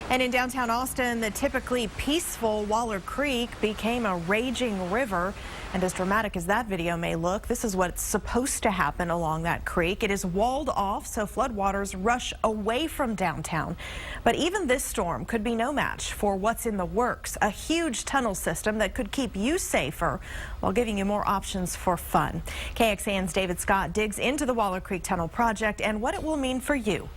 And in downtown Austin, the typically peaceful Waller Creek became a raging river. And as dramatic as that video may look, this is what's supposed to happen along that creek. It is walled off so floodwaters rush away from downtown. But even this storm could be no match for what's in the works, a huge tunnel system that could keep you safer while giving you more options for fun. KXAN's David Scott digs into the Waller Creek Tunnel project and what it will mean for you.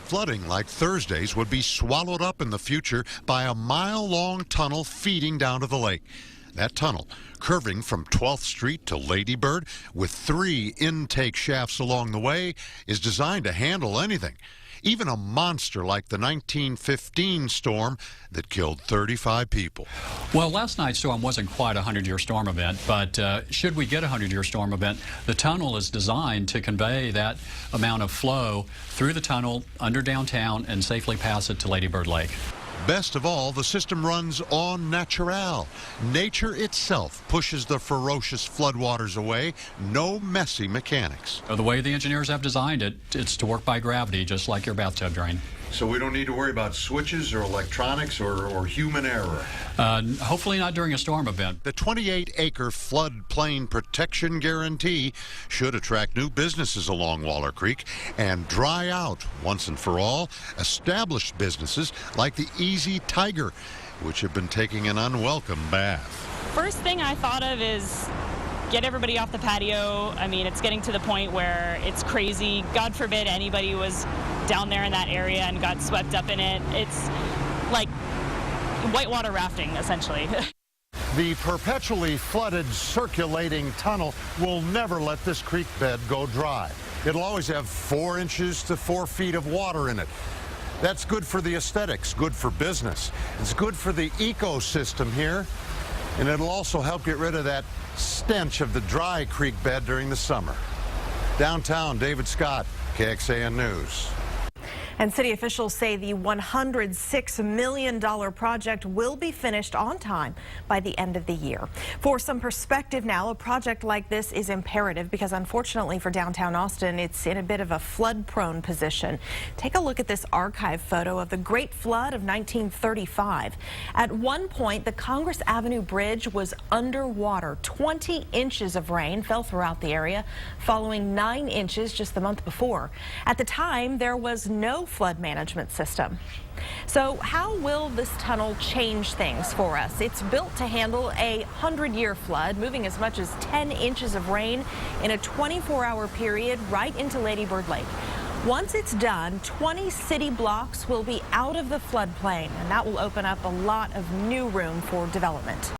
Flooding like Thursday's would be swallowed up in the future by a mile-long tunnel feeding down to the lake. That tunnel, curving from 12th Street to Lady Bird with 3 intake shafts along the way, is designed to handle anything, even a monster like the 1915 storm that killed 35 people. Well, last night's storm wasn't quite a 100-year storm event, but should we get a 100-year storm event, the tunnel is designed to convey that amount of flow through the tunnel under downtown and safely pass it to Lady Bird Lake. Best of all, the system runs en natural. Nature itself pushes the ferocious floodwaters away. No messy mechanics. The way the engineers have designed it, it's to work by gravity, just like your bathtub drain. So we don't need to worry about switches or electronics or human error. Hopefully not during a storm event. The 28-acre floodplain protection guarantee should attract new businesses along Waller Creek and dry out, once and for all, established businesses like the Easy Tiger, which have been taking an unwelcome bath. First thing I thought of is get everybody off the patio. I mean, it's getting to the point where it's crazy. God forbid anybody was down there in that area and got swept up in it. It's like whitewater rafting, essentially. The perpetually flooded circulating tunnel will never let this creek bed go dry. It'll always have 4 inches to 4 feet of water in it. That's good for the aesthetics, good for business. It's good for the ecosystem here, and it'll also help get rid of that stench of the dry creek bed during the summer. Downtown, David Scott, KXAN News. And city officials say the $106 million project will be finished on time by the end of the year. For some perspective now, a project like this is imperative because unfortunately for downtown Austin, it's in a bit of a flood-prone position. Take a look at this archive photo of the Great Flood of 1935. At one point, the Congress Avenue Bridge was underwater. 20 inches of rain fell throughout the area, following 9 inches just the month before. At the time, there was no flood management system. So how will this tunnel change things for us? It's built to handle a 100-year flood, moving as much as 10 inches of rain in a 24-hour period right into Lady Bird Lake. Once it's done, 20 city blocks will be out of the floodplain, and that will open up a lot of new room for development.